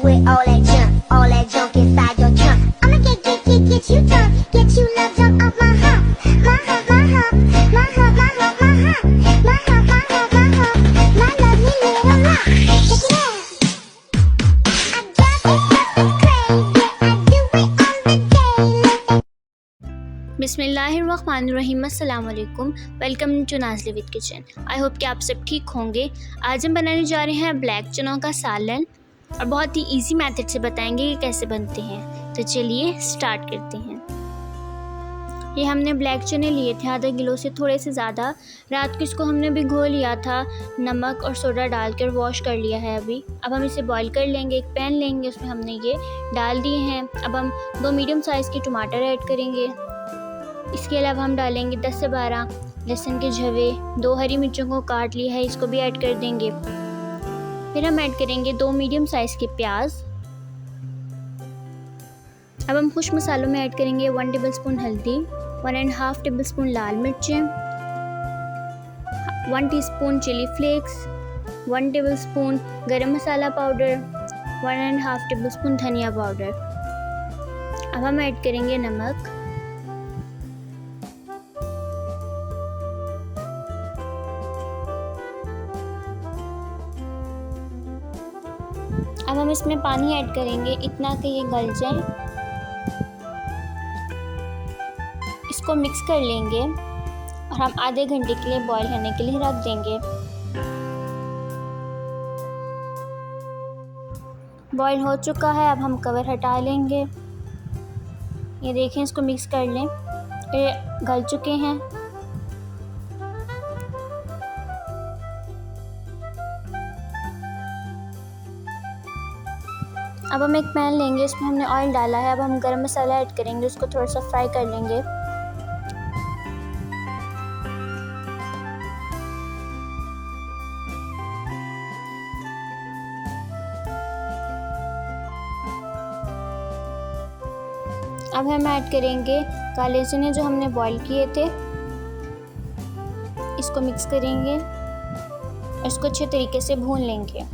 with all that junk inside your trunk. I'ma get you drunk, get you love drunk off my hump, my hump, my hump, my hump, my hump, my hump, my hump, my hump, my hump, my lovely little lump. Check it out. I drive it fucking crazy, I do it on the daily. बिस्मिल्लाहिर्रहमानिर्रहीम, अस्सलाम वालेकुम। Welcome to Nazli with kitchen. I hope कि आप सब ठीक होंगे। आज हम बनाने जा रहे हैं ब्लैक चनों का सालन और बहुत ही इजी मेथड से बताएंगे कि कैसे बनते हैं। तो चलिए स्टार्ट करते हैं। ये हमने ब्लैक चने लिए थे आधा किलो से थोड़े से ज़्यादा। रात को इसको हमने भिगो लिया था, नमक और सोडा डालकर वॉश कर लिया है अभी। अब हम इसे बॉईल कर लेंगे। एक पैन लेंगे, उसमें हमने ये डाल दिए हैं। अब हम 2 मीडियम साइज़ के टमाटर ऐड करेंगे। इसके अलावा हम डालेंगे 10 से 12 लहसुन के झवे, 2 हरी मिर्चों को काट लिया है, इसको भी ऐड कर देंगे। फिर हम ऐड करेंगे 2 मीडियम साइज़ के प्याज। अब हम खुश मसालों में ऐड करेंगे 1 टेबलस्पून हल्दी, 1.5 टेबलस्पून लाल मिर्चें, 1 टीस्पून चिली फ्लेक्स, 1 टेबलस्पून गरम मसाला पाउडर, 1.5 टेबलस्पून धनिया पाउडर। अब हम ऐड करेंगे नमक। अब हम इसमें पानी ऐड करेंगे इतना कि ये गल जाए। इसको मिक्स कर लेंगे और हम आधे घंटे के लिए बॉईल होने के लिए रख देंगे। बॉईल हो चुका है, अब हम कवर हटा लेंगे। ये देखें, इसको मिक्स कर लें। ये गल चुके हैं। अब हम एक पैन लेंगे, इसमें हमने ऑयल डाला है। अब हम गरम मसाला ऐड करेंगे, उसको थोड़ा सा फ्राई कर लेंगे। अब हम ऐड करेंगे काले चने जो हमने बॉईल किए थे। इसको मिक्स करेंगे और इसको अच्छे तरीके से भून लेंगे।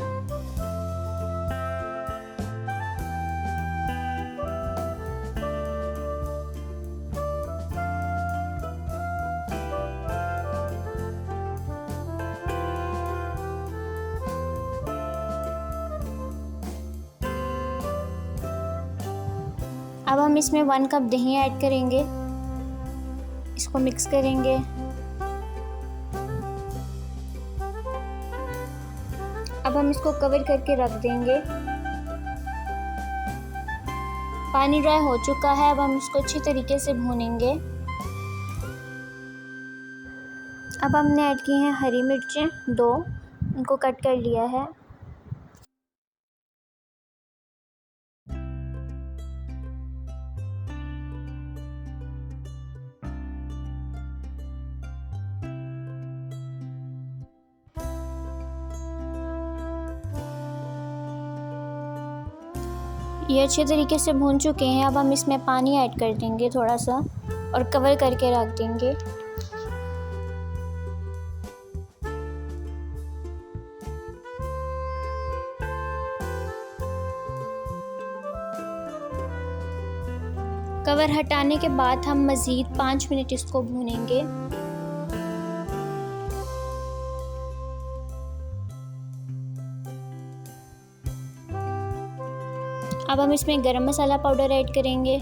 अब हम इसमें 1 कप दही ऐड करेंगे। इसको मिक्स करेंगे। अब हम इसको कवर करके रख देंगे। पानी ड्राई हो चुका है। अब हम इसको अच्छी तरीके से भूनेंगे। अब हमने ऐड की हैं हरी मिर्चें 2, इनको कट कर लिया है। ये अच्छे तरीके से भून चुके हैं। अब हम इसमें पानी ऐड कर देंगे थोड़ा सा और कवर करके रख देंगे। कवर हटाने के बाद हम मज़ीद 5 मिनट इसको भूनेंगे। अब हम इसमें गरम मसाला पाउडर ऐड करेंगे।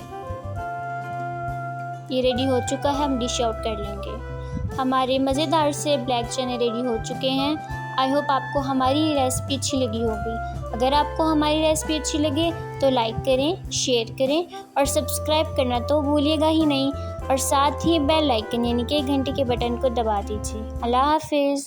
ये रेडी हो चुका है, हम डिश आउट कर लेंगे। हमारे मज़ेदार से ब्लैक चने रेडी हो चुके हैं। आई होप आपको हमारी रेसिपी अच्छी लगी होगी। अगर आपको हमारी रेसिपी अच्छी लगे तो लाइक करें, शेयर करें और सब्सक्राइब करना तो भूलिएगा ही नहीं। और साथ ही बेल आइकन यानी कि घंटे के बटन को दबा दीजिए। अल्लाह हाफिज़।